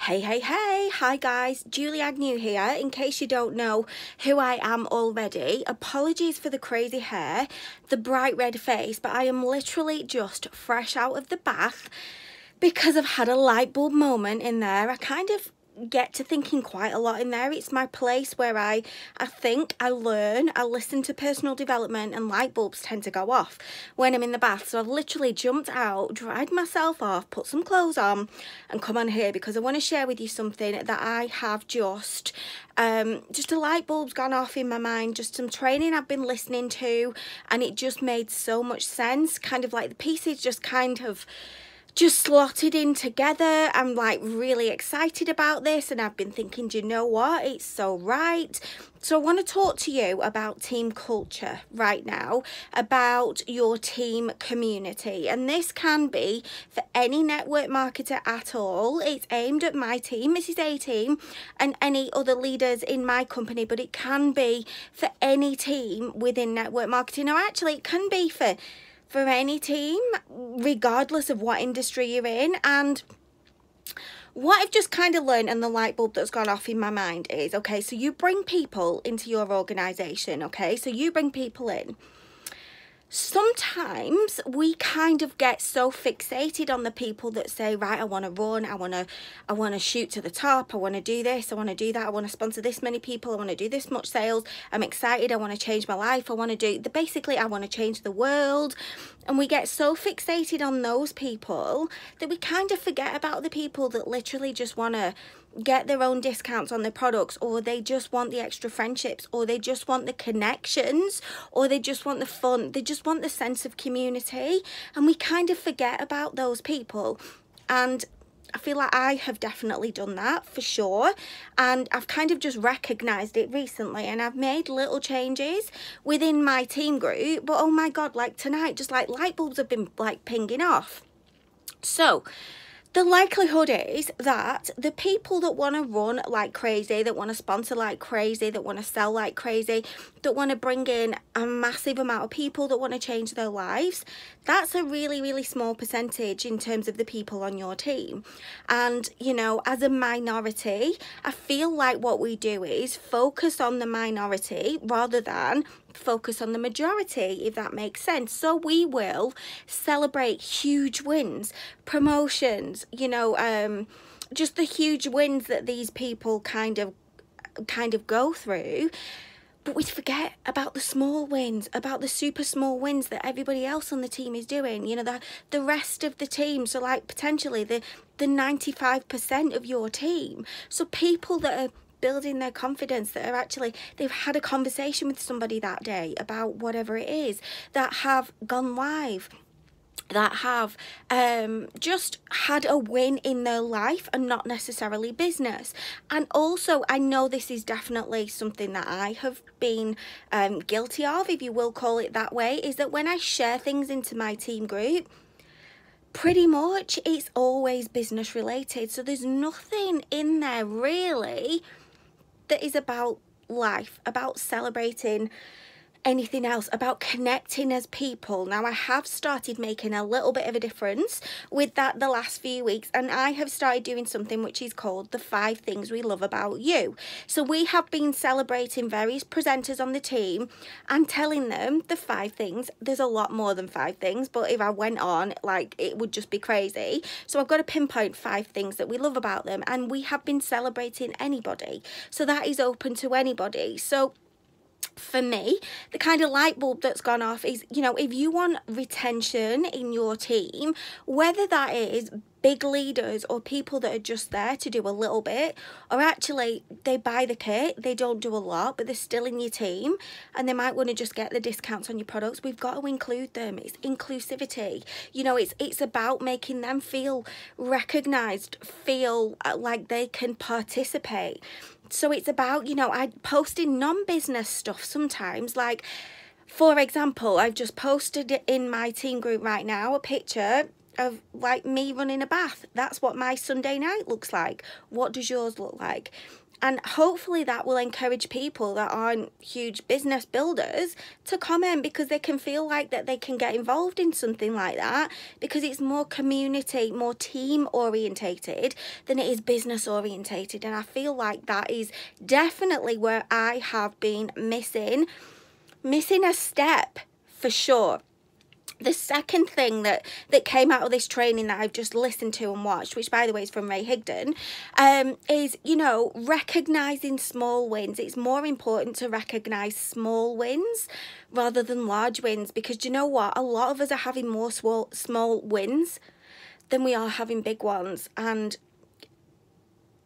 Hey, hi guys, Julie Agnew here. In case you don't know who I am already, apologies for the crazy hair, the bright red face, but I am literally just fresh out of the bath because I've had a light bulb moment in there. I kind of get to thinking quite a lot in there. It's my place where I think, I learn, I listen to personal development, and light bulbs tend to go off when I'm in the bath. So I've literally jumped out, dried myself off, put some clothes on and come on here because I want to share with you something that I have just a light bulb's gone off in my mind, just some training I've been listening to, and it just made so much sense, kind of like the pieces just slotted in together. I'm like really excited about this, and I've been thinking, do you know what, it's so right. So I want to talk to you about team culture right now, about your team community, and this can be for any network marketer at all. It's aimed at my team, Mrs. A team, and any other leaders in my company, but it can be for any team within network marketing, or actually it can be for any team, regardless of what industry you're in. And what I've just kind of learned, and the light bulb that's gone off in my mind is, okay, so you bring people into your organization, okay, so you bring people in. Sometimes we kind of get so fixated on the people that say, right, I want to run, I want to shoot to the top, I want to do this, I want to do that, I want to sponsor this many people, I want to do this much sales, I'm excited, I want to change my life, I want to do, basically I want to change the world. And we get so fixated on those people that we kind of forget about the people that literally just want to get their own discounts on their products, or they just want the extra friendships, or they just want the connections, or they just want the fun, they just want the sense of community. And we kind of forget about those people. And I feel like I have definitely done that for sure, and I've kind of just recognized it recently, and I've made little changes within my team group. But oh my god, like tonight, just like light bulbs have been like pinging off. So the likelihood is that the people that want to run like crazy, that want to sponsor like crazy, that want to sell like crazy, that want to bring in a massive amount of people, that want to change their lives, that's a really, really small percentage in terms of the people on your team. And, you know, as a minority, I feel like what we do is focus on the minority rather than focus on the majority, if that makes sense. So we will celebrate huge wins, promotions, you know, just the huge wins that these people kind of go through. But we forget about the small wins, about the super small wins that everybody else on the team is doing, you know, the rest of the team. So like potentially the 95% of your team. So people that are building their confidence, that are actually, they've had a conversation with somebody that day about whatever it is, that have gone live, that have just had a win in their life and not necessarily business. And also, I know this is definitely something that I have been guilty of, if you will call it that way, is that when I share things into my team group, pretty much it's always business related. So there's nothing in there really that is about life, about celebrating anything else, about connecting as people. Now I have started making a little bit of a difference with that the last few weeks, and I have started doing something which is called the 5 things we love about you. So we have been celebrating various presenters on the team and telling them the 5 things. There's a lot more than 5 things, but if I went on, like, it would just be crazy. So I've got to pinpoint 5 things that we love about them, and we have been celebrating anybody. So that is open to anybody. So for me, the kind of light bulb that's gone off is, you know, if you want retention in your team, whether that is big leaders or people that are just there to do a little bit, or actually they buy the kit, they don't do a lot, but they're still in your team and they might want to just get the discounts on your products, we've got to include them. It's inclusivity. You know, it's about making them feel recognized, feel like they can participate. So it's about, you know, I posting non-business stuff sometimes. Like, for example, I've just posted in my team group right now a picture of like me running a bath. That's what my Sunday night looks like. What does yours look like? And hopefully that will encourage people that aren't huge business builders to comment, because they can feel like that they can get involved in something like that, because it's more community, more team orientated than it is business orientated. And I feel like that is definitely where I have been missing a step for sure. The second thing that came out of this training that I've just listened to and watched, which by the way is from Ray Higdon, is, you know, recognizing small wins. It's more important to recognize small wins rather than large wins, because do you know what? A lot of us are having more small wins than we are having big ones. And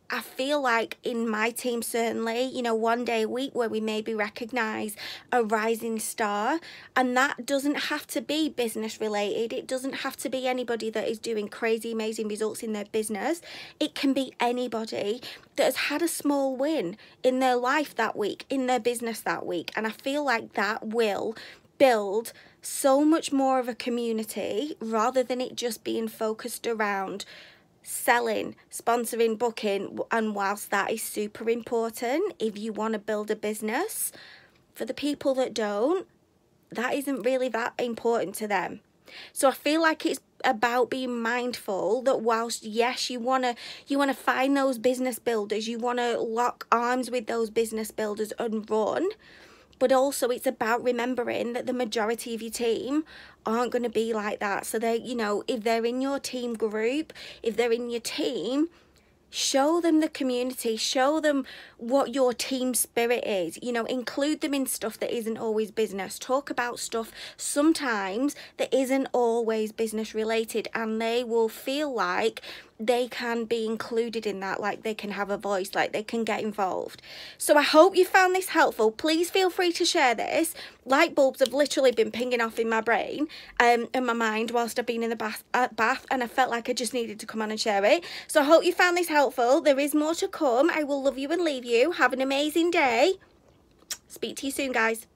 I feel like in my team, certainly, you know, one day a week where we maybe recognise a rising star, and that doesn't have to be business related. It doesn't have to be anybody that is doing crazy, amazing results in their business. It can be anybody that has had a small win in their life that week, in their business that week. And I feel like that will build so much more of a community rather than it just being focused around selling, sponsoring, booking. And whilst that is super important if you want to build a business, for the people that don't, that isn't really that important to them. So I feel like it's about being mindful that whilst yes, you want to find those business builders, you want to lock arms with those business builders and run, but also it's about remembering that the majority of your team aren't going to be like that. So they, you know, if they're in your team group, if they're in your team, show them the community, show them what your team spirit is, you know, include them in stuff that isn't always business. Talk about stuff sometimes that isn't always business related, and they will feel like they can be included in that, like they can have a voice, like they can get involved. So I hope you found this helpful. Please feel free to share this. Light bulbs have literally been pinging off in my brain and my mind whilst I've been in the bath, and I felt like I just needed to come on and share it. So I hope you found this helpful. There is more to come. I will love you and leave you. Have an amazing day. Speak to you soon, guys.